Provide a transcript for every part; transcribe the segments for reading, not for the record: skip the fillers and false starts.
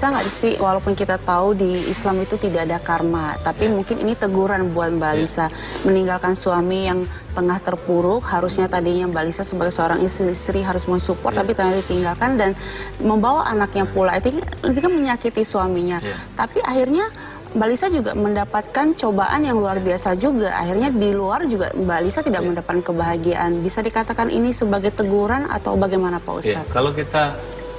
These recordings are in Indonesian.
bisa nggak sih, walaupun kita tahu di Islam itu tidak ada karma, tapi mungkin ini teguran buat Mbak Lisa meninggalkan suami yang tengah terpuruk, harusnya tadinya Mbak Lisa sebagai seorang istri harus mensupport, tapi ternyata ditinggalkan dan membawa anaknya pula, itu kan menyakiti suaminya. Tapi akhirnya Mbak Lisa juga mendapatkan cobaan yang luar biasa juga. Akhirnya di luar juga Mbak Lisa tidak mendapatkan kebahagiaan. Bisa dikatakan ini sebagai teguran atau bagaimana Pak Ustadz? Kalau kita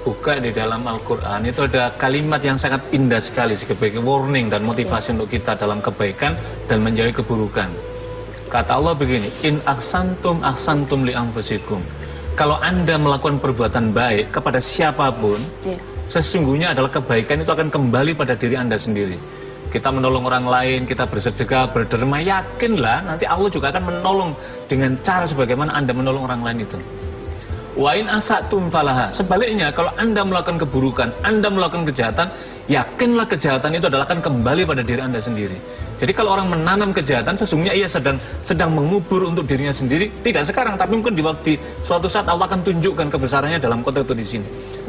buka di dalam Al-Quran, itu ada kalimat yang sangat indah sekali sebagai warning dan motivasi untuk kita dalam kebaikan dan menjauhi keburukan. Kata Allah begini, in ahsantum li anfusikum. Kalau Anda melakukan perbuatan baik kepada siapapun, sesungguhnya adalah kebaikan itu akan kembali pada diri Anda sendiri. Kita menolong orang lain, kita bersedekah, berderma, yakinlah nanti Allah juga akan menolong dengan cara sebagaimana Anda menolong orang lain itu. Wa in asatum falaha. Sebaliknya, kalau Anda melakukan keburukan, Anda melakukan kejahatan, yakinlah kejahatan itu adalah akan kembali pada diri Anda sendiri. Jadi kalau orang menanam kejahatan, sesungguhnya ia sedang mengubur untuk dirinya sendiri. Tidak sekarang, tapi mungkin di suatu saat Allah akan tunjukkan kebesarannya dalam konteks itu di sini.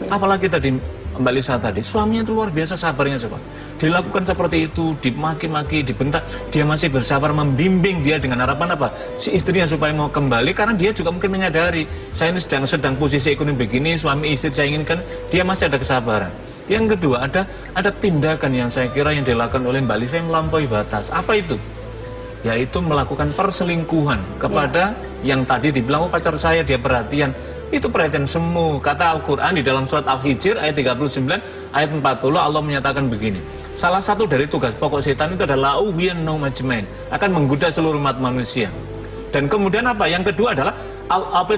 Apalagi tadi Mbak Lisa tadi, suaminya itu luar biasa sabarnya coba. Dilakukan seperti itu, dimaki-maki, dibentak, dia masih bersabar membimbing dia dengan harapan apa? Si istrinya supaya mau kembali, karena dia juga mungkin menyadari, saya ini sedang posisi ekonomi begini, suami istri saya inginkan, dia masih ada kesabaran. Yang kedua, ada tindakan yang saya kira yang dilakukan oleh Mbak Lisa yang melampaui batas. Apa itu? Yaitu melakukan perselingkuhan kepada yang tadi dibilang, oh pacar saya, dia perhatian. Itu perhatian semu. Kata Al-Quran di dalam surat Al-Hijr ayat 39, ayat 40, Allah menyatakan begini. Salah satu dari tugas pokok setan itu adalah akan menggoda seluruh umat manusia. Dan kemudian apa? Yang kedua adalah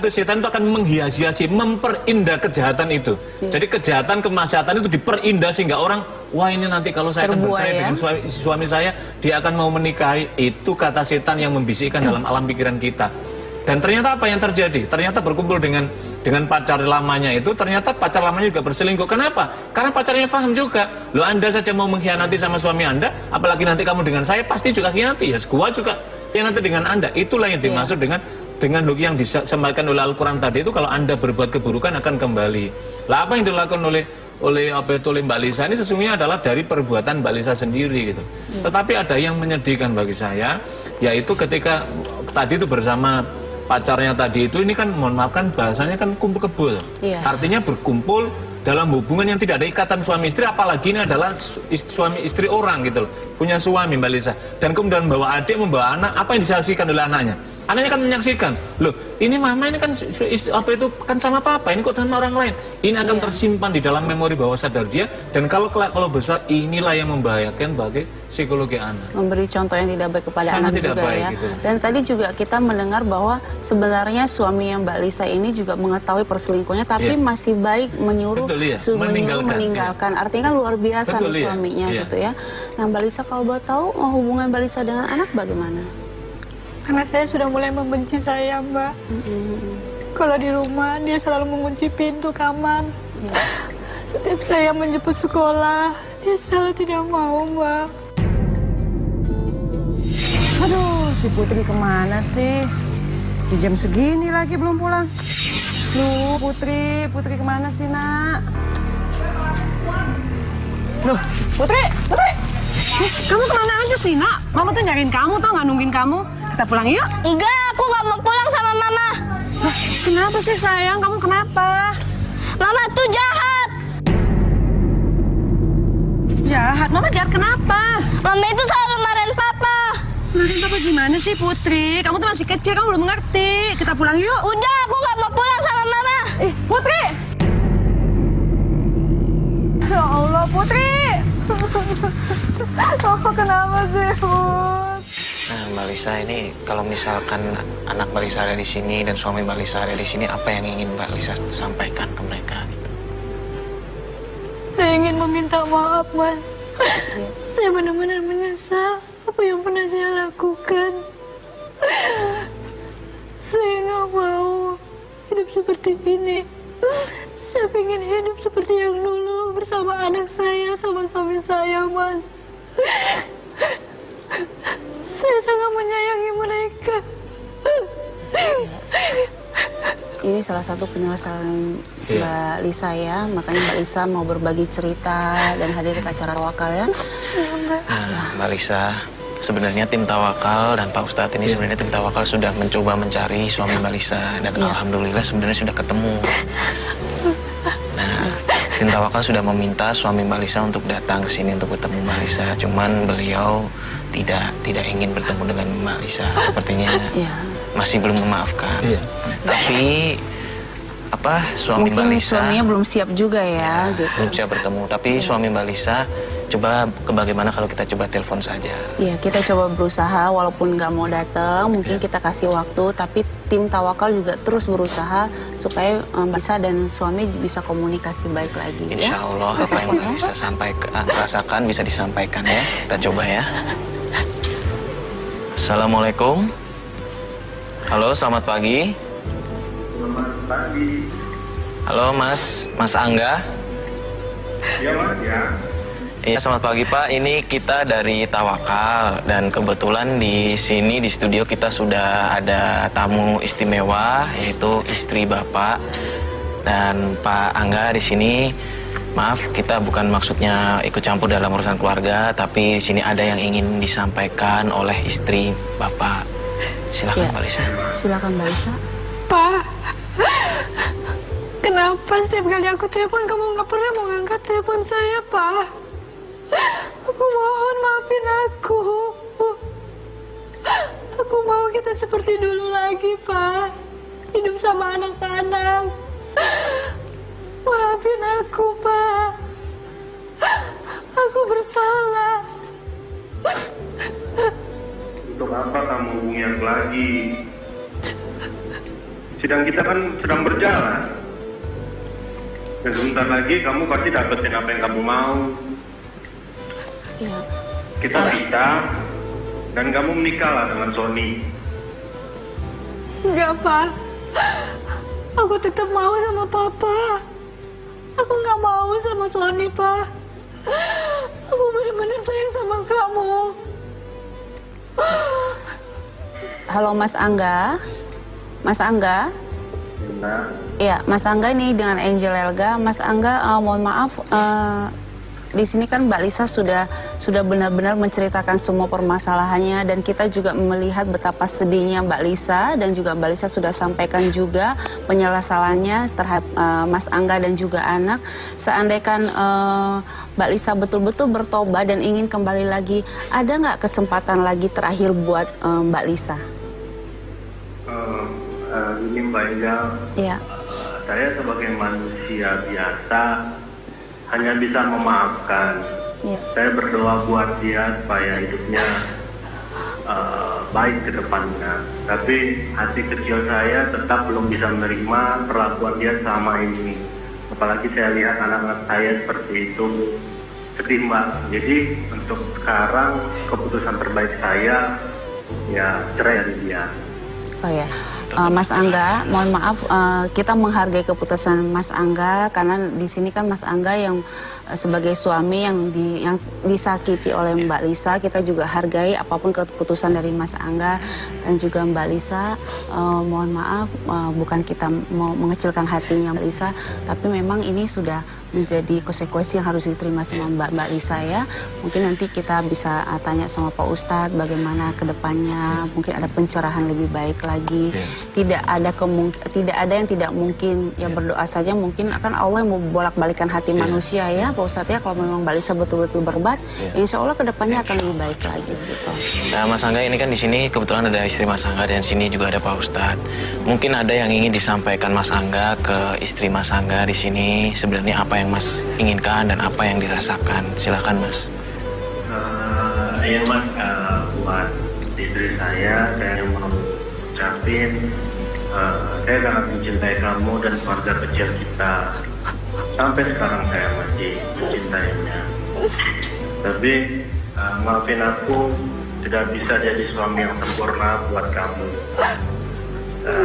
setan itu akan menghias-hiasi, memperindah kejahatan itu. Jadi kejahatan, kemaksiatan itu diperindah sehingga orang, wah ini nanti kalau saya akan bercerai dengan suami saya, dia akan mau menikahi. Itu kata setan yang membisikkan dalam alam pikiran kita. Dan ternyata apa yang terjadi? Ternyata berkumpul dengan pacar lamanya itu, ternyata pacar lamanya juga berselingkuh. Kenapa? Karena pacarnya paham juga. Loh, Anda saja mau mengkhianati sama suami Anda, apalagi nanti kamu dengan saya pasti juga khianati. Ya, gua juga khianati dengan Anda. Itulah yang dimaksud dengan yang disampaikan oleh Al-Quran tadi itu, kalau Anda berbuat keburukan akan kembali. Lah apa yang dilakukan oleh Mbak Lisa ini sesungguhnya adalah dari perbuatan Mbak Lisa sendiri gitu. Tetapi ada yang menyedihkan bagi saya, yaitu ketika tadi itu bersama pacarnya tadi itu, ini kan mohon maaf kan bahasanya kan kumpul kebul. Artinya berkumpul dalam hubungan yang tidak ada ikatan suami istri, apalagi ini adalah suami istri orang gitu loh. Punya suami Mbak Lisa. Dan kemudian membawa adik, membawa anak, apa yang disaksikan oleh anaknya? Anaknya kan menyaksikan, loh ini mama ini kan apa itu kan sama papa, ini kok sama orang lain. Ini akan tersimpan di dalam memori bawah sadar dia, dan kalau besar inilah yang membahayakan bagi psikologi anak. Memberi contoh yang tidak baik kepada sangat anak tidak juga baik, ya. gitu. Dan tadi juga kita mendengar bahwa sebenarnya suami yang Mbak Lisa ini juga mengetahui perselingkuhannya, tapi masih baik menyuruh meninggalkan. Artinya kan luar biasa nih suaminya gitu ya. Nah Mbak Lisa, kalau boleh tahu hubungan Mbak Lisa dengan anak bagaimana? Karena saya sudah mulai membenci saya, Mbak. Kalau di rumah, dia selalu mengunci pintu kamar. Setiap saya menjemput sekolah, dia selalu tidak mau, Mbak. Aduh, si Putri kemana sih? Di jam segini lagi belum pulang. Loh, Putri kemana sih, Nak? Loh, Putri! Kamu kemana aja sih, Nak? Mama tuh nyariin kamu, tau nggak, nungguin kamu. Kita pulang yuk. Enggak, aku nggak mau pulang sama Mama. Loh, kenapa sih sayang? Kamu kenapa? Mama tuh jahat. Jahat? Mama jahat kenapa? Mama itu selalu marahin Papa. Marahin Papa gimana sih, Putri? Kamu tuh masih kecil, kamu belum mengerti. Kita pulang yuk. Udah, aku nggak mau pulang sama Mama. Putri! Ya Allah, Putri! Oh, kenapa sih, Put? Nah, Mbak Lisa, ini kalau misalkan anak Mbak Lisa ada di sini dan suami Mbak Lisa ada di sini, apa yang ingin Mbak Lisa sampaikan ke mereka? Gitu? Saya ingin meminta maaf, Mas. Saya benar-benar menyesal apa yang pernah saya lakukan. Saya nggak mau hidup seperti ini. Saya ingin hidup seperti yang dulu bersama anak saya, sama suami saya, Mas. Saya sangat menyayangi mereka. ini salah satu penyelesaian Iya. Mbak Lisa ya. Makanya Mbak Lisa mau berbagi cerita dan hadir ke acara tawakal ya. Nah, Mbak Lisa, sebenarnya tim Tawakal dan Pak Ustadz ini sebenarnya tim Tawakal sudah mencoba mencari suami Mbak Lisa dan alhamdulillah sebenarnya sudah ketemu. Nah, tim Tawakal sudah meminta suami Mbak Lisa untuk datang ke sini untuk bertemu Mbak Lisa. Cuman beliau tidak ingin bertemu dengan Mbak Lisa. Sepertinya Iya. masih belum memaafkan. Iya. Tapi suami Mbak Mungkin Lisa suaminya belum siap juga ya, gitu. belum siap bertemu. Tapi suami Mbak Lisa coba bagaimana kalau kita coba telepon saja. Iya, kita coba berusaha walaupun nggak mau datang, mungkin kita kasih waktu, tapi tim Tawakal juga terus berusaha supaya Mbak Lisa dan suami bisa komunikasi baik lagi Insya ya. Allah apa yang Mbak Lisa rasakan bisa disampaikan ya. Kita coba ya. Assalamualaikum. Halo, selamat pagi. Selamat pagi. Halo Mas Angga. Ya Mas ya. Iya, selamat pagi Pak. Ini kita dari Tawakal dan kebetulan di sini di studio kita sudah ada tamu istimewa yaitu istri Bapak dan Pak Angga di sini. Maaf, kita bukan maksudnya ikut campur dalam urusan keluarga, tapi di sini ada yang ingin disampaikan oleh istri Bapak. Silakan Ya. Mbak Lisa. Silakan Mbak Lisa. Pak, kenapa setiap kali aku telepon kamu nggak pernah mau ngangkat telepon saya, Pak? Aku mohon maafin aku. Aku mau kita seperti dulu lagi, Pak. Hidup sama anak-anak. Maafin aku, Pak. Aku bersalah. Untuk apa kamu hubungi aku lagi? Sidang kita kan sedang berjalan. Dan sebentar lagi kamu pasti dapetin apa yang kamu mau. Ya. Kita dan kamu menikahlah dengan Sony. Enggak, Pak. Aku tetap mau sama Papa. Aku nggak mau sama Sony, Pak. Aku benar-benar sayang sama kamu. Halo Mas Angga. Mas Angga? Nah, Ya, Mas Angga ini dengan Angel Elga. Mas Angga, mohon maaf, di sini kan Mbak Lisa sudah benar-benar menceritakan semua permasalahannya dan kita juga melihat betapa sedihnya Mbak Lisa dan juga Mbak Lisa sudah sampaikan juga penyelesaiannya terhadap Mas Angga dan juga anak. Seandainya Mbak Lisa betul-betul bertobat dan ingin kembali lagi, ada nggak kesempatan lagi terakhir buat Mbak Lisa? ini Mbak Angel, Ya. saya sebagai manusia biasa hanya bisa memaafkan. Ya. Saya berdoa buat dia supaya hidupnya baik ke depannya. Tapi hati kecil saya tetap belum bisa menerima perlakuan dia sama ini. Apalagi saya lihat anak-anak saya seperti itu. Sedih Mbak. Jadi untuk sekarang keputusan terbaik saya ya cerai dari dia. Oh ya, Mas Angga, mohon maaf, kita menghargai keputusan Mas Angga karena di sini kan Mas Angga yang sebagai suami yang disakiti oleh Mbak Lisa, kita juga hargai apapun keputusan dari Mas Angga dan juga Mbak Lisa. Mohon maaf, bukan kita mau mengecilkan hatinya Mbak Lisa, tapi memang ini sudah menjadi konsekuensi yang harus diterima sama Mbak Lisa ya. Mungkin nanti kita bisa tanya sama Pak Ustadz bagaimana kedepannya, mungkin ada pencerahan lebih baik lagi. Tidak ada yang tidak mungkin, ya berdoa saja, mungkin akan Allah yang mau bolak-balikan hati manusia ya Pak Ustadz ya. Kalau memang Mbak Lisa betul-betul berbat, insya Allah kedepannya akan lebih baik lagi gitu. Nah, Mas Angga ini kan di sini kebetulan ada istri Mas Angga dan di sini juga ada Pak Ustadz. Mungkin ada yang ingin disampaikan Mas Angga ke istri Mas Angga di sini. Sebenarnya apa yang Mas inginkan dan apa yang dirasakan? Silakan Mas. Iya Mas, buat istri saya mau ucapin saya sangat mencintai kamu dan keluarga kecil kita. Sampai sekarang saya masih mencintainya. Tapi maafin aku tidak bisa jadi suami yang sempurna buat kamu.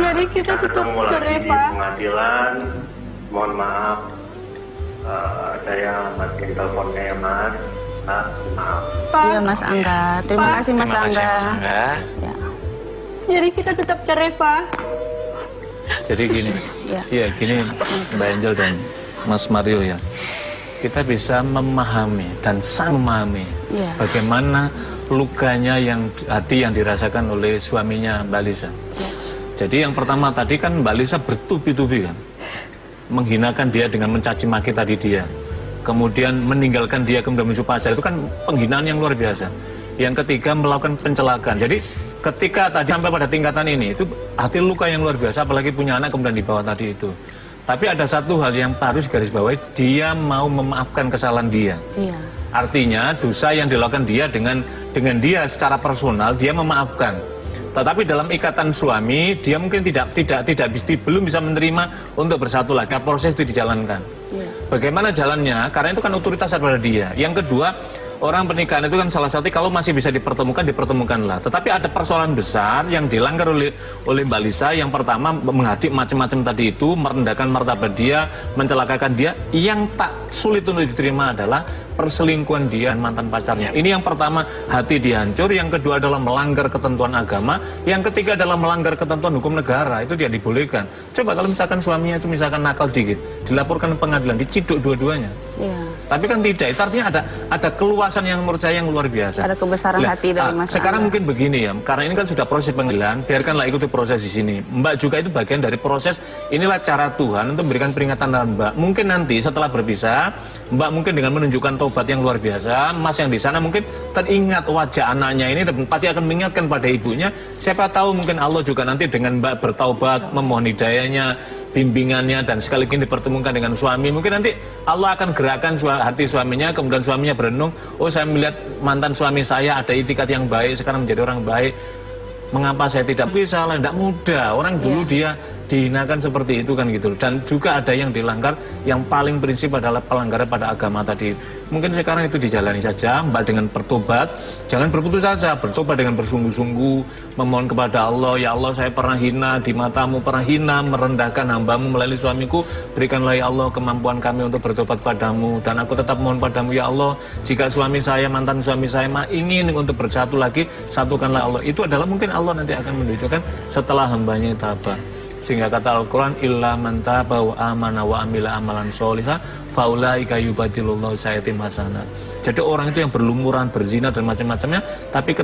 Jadi kita tetap cerai, di Pak. pengadilan, mohon maaf. Saya matiin teleponnya ya Mas. Maaf. Pak. Iya Mas Angga, terima kasih Mas Terima kasih Angga. Mas Angga. Ya. Jadi kita tetap cerai, Pak. Jadi gini, Ya. gini Mbak Angel dan Mas Mario ya. Kita bisa memahami dan sangat memahami Ya. bagaimana lukanya hati yang dirasakan oleh suaminya Mbak Lisa. Jadi yang pertama tadi kan Mbak Lisa bertubi-tubi kan, menghinakan dia dengan mencaci maki tadi dia. Kemudian meninggalkan dia, kemudian menyusup pacar, itu kan penghinaan yang luar biasa. Yang ketiga melakukan pencelakaan. Jadi ketika tadi sampai pada tingkatan ini, itu hati luka yang luar biasa, apalagi punya anak kemudian dibawa tadi itu. Tapi ada satu hal yang harus garis bawahi, dia mau memaafkan kesalahan dia. Iya. Artinya dosa yang dilakukan dia dengan dia secara personal, dia memaafkan. Tetapi dalam ikatan suami, dia mungkin belum bisa menerima untuk bersatu lagi. Proses itu dijalankan. Iya. Bagaimana jalannya? Karena itu kan otoritas pada dia. Yang kedua, orang pernikahan itu kan salah satu kalau masih bisa dipertemukanlah. Tetapi ada persoalan besar yang dilanggar oleh Mbak Lisa. Yang pertama, menghadik macam-macam tadi itu, merendahkan martabat dia, mencelakakan dia. Yang tak sulit untuk diterima adalah perselingkuhan dia dan mantan pacarnya. Ini yang pertama, hati dihancur. Yang kedua adalah melanggar ketentuan agama. Yang ketiga adalah melanggar ketentuan hukum negara. Itu dia dibolehkan. Coba kalau misalkan suaminya itu misalkan nakal dikit, dilaporkan ke pengadilan, diciduk dua-duanya. Iya. Tapi kan tidak, itu artinya ada keluasan yang menurut saya yang luar biasa. Ada kebesaran hati dari Mas Sekarang Angga. mungkin begini ya, karena ini kan sudah proses pengadilan, biarkanlah ikuti proses di sini. Mbak juga itu bagian dari proses, inilah cara Tuhan untuk memberikan peringatan dan Mbak. Mungkin nanti setelah berpisah, Mbak mungkin dengan menunjukkan tobat yang luar biasa, Mas yang di sana mungkin teringat wajah anaknya ini, pasti akan mengingatkan pada ibunya. Siapa tahu mungkin Allah juga nanti dengan Mbak bertaubat, memohon hidayahnya, bimbingannya, dan sekaligus dipertemukan dengan suami. Mungkin nanti Allah akan gerakkan hati suaminya, kemudian suaminya berenung, oh saya melihat mantan suami saya ada itikat yang baik, sekarang menjadi orang baik. Mengapa saya tidak bisa? Tidak mudah. Orang dulu dia dihinakan seperti itu kan gitu. Dan juga ada yang dilanggar, yang paling prinsip adalah pelanggaran pada agama tadi. Mungkin sekarang itu dijalani saja, Mbak dengan bertobat. Jangan berputus asa, bertobat dengan bersungguh-sungguh, memohon kepada Allah, ya Allah saya pernah hina, di matamu pernah hina, merendahkan hambamu melalui suamiku, berikanlah ya Allah kemampuan kami untuk bertobat padamu. Dan aku tetap mohon padamu ya Allah, jika suami saya, mantan suami saya ingin untuk bersatu lagi, satukanlah Allah. Itu adalah mungkin Allah nanti akan menunjukkan setelah hambanya tabah. Sehingga kata Al-Quran, illa man taba wa amana wa amila amalan sholihah faulaika yubadilullahu sayyi'atihim hasanat. Jadi orang itu yang berlumuran, berzina dan macam-macamnya, tapi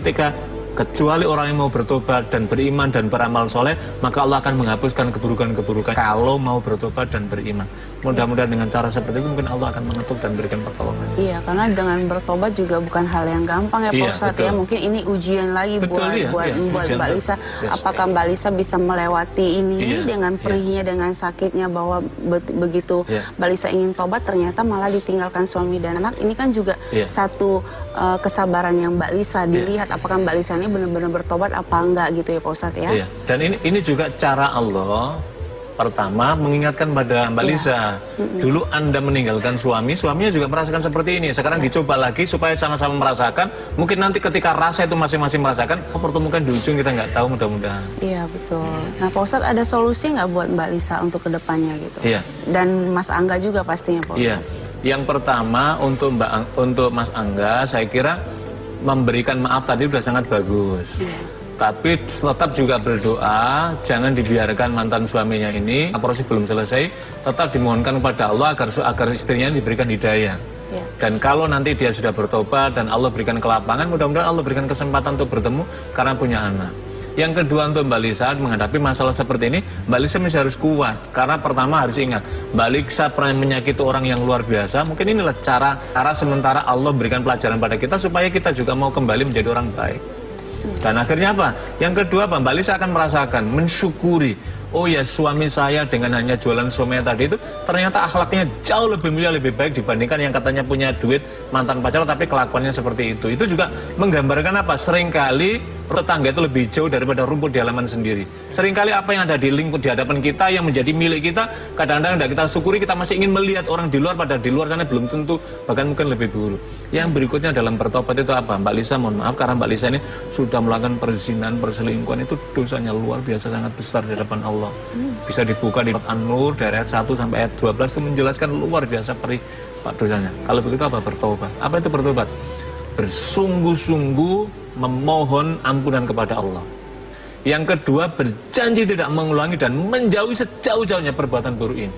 kecuali orang yang mau bertobat dan beriman dan beramal soleh, maka Allah akan menghapuskan keburukan-keburukan kalau mau bertobat dan beriman. Mudah-mudahan dengan cara seperti itu mungkin Allah akan mengetuk dan berikan pertolongan. Iya, karena dengan bertobat juga bukan hal yang gampang ya Pak Ustadz ya. Mungkin ini ujian lagi buat Mbak Lisa. Apakah Mbak Lisa bisa melewati ini dengan perihnya, dengan sakitnya, bahwa begitu Mbak Lisa ingin tobat ternyata malah ditinggalkan suami dan anak. Ini kan juga satu kesabaran yang Mbak Lisa dilihat apakah Mbak Lisa ini benar-benar bertobat apa enggak gitu ya Pak Ustadz ya. Dan ini juga cara Allah. Pertama, mengingatkan pada Mbak Lisa, dulu Anda meninggalkan suaminya juga merasakan seperti ini. Sekarang dicoba lagi supaya sama-sama merasakan. Mungkin nanti ketika rasa itu masing-masing merasakan, pertemukan di ujung kita nggak tahu, mudah-mudahan. Iya, betul. Nah, Pak Ustadz ada solusi nggak buat Mbak Lisa untuk kedepannya gitu? Iya. Dan Mas Angga juga pastinya Pak Ustadz. Iya. Yang pertama untuk Mas Angga, saya kira memberikan maaf tadi sudah sangat bagus. Tapi tetap juga berdoa, jangan dibiarkan mantan suaminya ini, proses belum selesai, tetap dimohonkan kepada Allah agar istrinya diberikan hidayah. Dan kalau nanti dia sudah bertobat dan Allah berikan kelapangan, mudah-mudahan Allah berikan kesempatan untuk bertemu karena punya anak. Yang kedua untuk Mbak Lisa menghadapi masalah seperti ini, Mbak Lisa masih harus kuat. Karena pertama harus ingat, Mbak Lisa pernah menyakiti orang yang luar biasa. Mungkin inilah cara sementara Allah berikan pelajaran pada kita supaya kita juga mau kembali menjadi orang baik. Dan akhirnya apa? Yang kedua apa? Mbak Lisa akan merasakan, mensyukuri. Oh ya, suami saya dengan hanya jualan somai tadi itu ternyata akhlaknya jauh lebih mulia, lebih baik dibandingkan yang katanya punya duit, mantan pacar tapi kelakuannya seperti itu. Itu juga menggambarkan apa? Seringkali tetangga itu lebih jauh daripada rumput di halaman sendiri. Seringkali apa yang ada di lingkup di hadapan kita yang menjadi milik kita, kadang-kadang tidak kita syukuri, kita masih ingin melihat orang di luar, pada di luar sana belum tentu, bahkan mungkin lebih buruk. Yang berikutnya dalam bertobat itu apa? Mbak Lisa mohon maaf karena Mbak Lisa ini sudah melakukan perzinahan, perselingkuhan, itu dosanya luar biasa sangat besar di hadapan Allah. Bisa dibuka di An-Nur dari ayat 1 sampai ayat 12 itu menjelaskan luar biasa perih dosanya. Kalau begitu apa? Bertobat. Apa itu bertobat? Bersungguh-sungguh memohon ampunan kepada Allah. Yang kedua, berjanji tidak mengulangi dan menjauhi sejauh-jauhnya perbuatan buruk ini.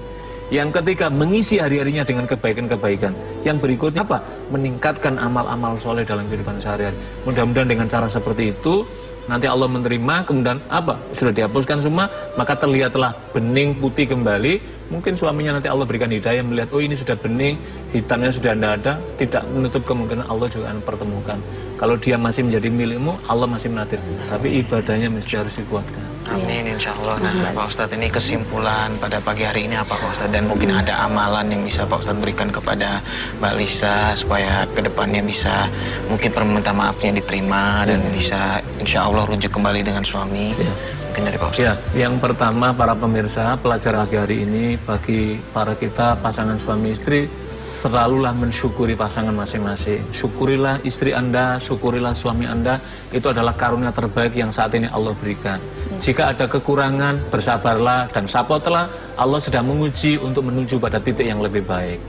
Yang ketiga, mengisi hari-harinya dengan kebaikan-kebaikan. Yang berikutnya apa? Meningkatkan amal-amal soleh dalam kehidupan sehari-hari. Mudah-mudahan dengan cara seperti itu, nanti Allah menerima, kemudian apa? Sudah dihapuskan semua, maka terlihatlah bening putih kembali. Mungkin suaminya nanti Allah berikan hidayah melihat, oh ini sudah bening, hitamnya sudah tidak ada, tidak menutup kemungkinan Allah juga akan pertemukan. Kalau dia masih menjadi milikmu, Allah masih menatir. Tapi ibadahnya mesti harus dikuatkan. Amin, insya Allah. Nah, Pak Ustadz, ini kesimpulan pada pagi hari ini apa Pak Ustadz? Dan mungkin ada amalan yang bisa Pak Ustadz berikan kepada Mbak Lisa supaya kedepannya bisa mungkin permintaan maafnya diterima dan bisa insya Allah rujuk kembali dengan suami. Mungkin dari Pak Ustadz. Ya, yang pertama para pemirsa, pelajaran pagi hari ini bagi para kita pasangan suami istri, selalulah mensyukuri pasangan masing-masing. Syukurilah istri Anda, syukurilah suami Anda. Itu adalah karunia terbaik yang saat ini Allah berikan. Jika ada kekurangan, bersabarlah dan sapotlah. Allah sedang menguji untuk menuju pada titik yang lebih baik.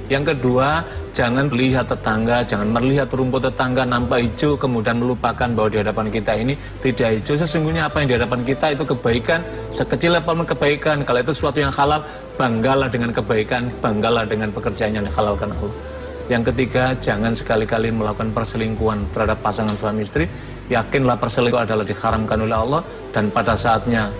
Yang kedua, jangan melihat tetangga, jangan melihat rumput tetangga nampak hijau, kemudian melupakan bahwa di hadapan kita ini tidak hijau. Sesungguhnya apa yang di hadapan kita itu kebaikan, sekecil apapun kebaikan. Kalau itu sesuatu yang halal, banggalah dengan kebaikan, banggalah dengan pekerjaan yang dihalalkan Allah. Yang ketiga, jangan sekali-kali melakukan perselingkuhan terhadap pasangan suami istri. Yakinlah perselingkuhan adalah diharamkan oleh Allah, dan pada saatnya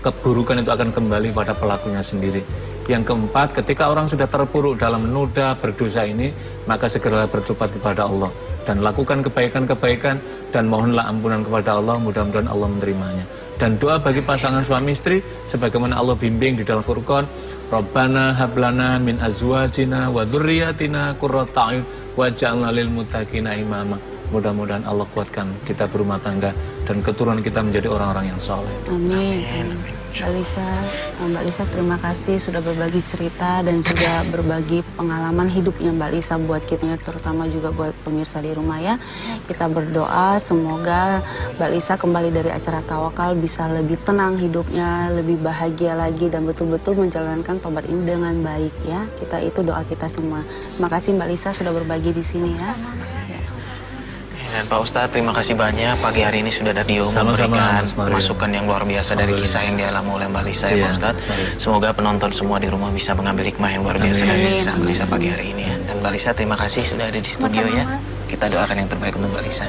keburukan itu akan kembali pada pelakunya sendiri. Yang keempat, ketika orang sudah terpuruk dalam noda berdosa ini, maka segeralah bertobat kepada Allah dan lakukan kebaikan-kebaikan dan mohonlah ampunan kepada Allah, mudah-mudahan Allah menerimanya. Dan doa bagi pasangan suami istri sebagaimana Allah bimbing di dalam Furqan, Rabbana hablana min azwajina wa dzurriyyatina qurrata a'yun waj'alna lil muttaqina imama. Mudah-mudahan Allah kuatkan kita berumah tangga dan keturunan kita menjadi orang-orang yang saleh. Amin. Mbak Lisa terima kasih sudah berbagi cerita dan juga berbagi pengalaman hidupnya Mbak Lisa buat kita, terutama juga buat pemirsa di rumah ya. Kita berdoa semoga Mbak Lisa kembali dari acara tawakal bisa lebih tenang hidupnya, lebih bahagia lagi dan betul-betul menjalankan tobat ini dengan baik ya. Itu doa kita semua. Terima kasih Mbak Lisa sudah berbagi di sini ya. Dan Pak Ustadz, terima kasih banyak pagi hari ini sudah Dio memberikan masukan yang luar biasa dari kisah yang dialami oleh Mbak Lisa ya Pak Ustadz. Semoga penonton semua di rumah bisa mengambil hikmah yang luar biasa dari kisah Mbak Lisa pagi hari ini ya. Dan Mbak Lisa terima kasih sudah ada di studio ya. Kita doakan yang terbaik untuk Mbak Lisa.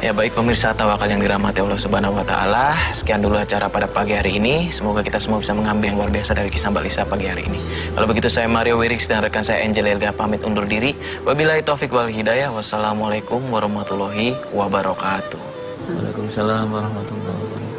Ya baik pemirsa Tawakal yang dirahmati Allah Subhanahu wa taala, sekian dulu acara pada pagi hari ini. Semoga kita semua bisa mengambil yang luar biasa dari kisah Mbak Lisa pagi hari ini. Kalau begitu saya Mario Wirix dan rekan saya Angel Elga pamit undur diri. Wabillahi taufik wal hidayah. Wassalamualaikum warahmatullahi wabarakatuh. Waalaikumsalam warahmatullahi wabarakatuh.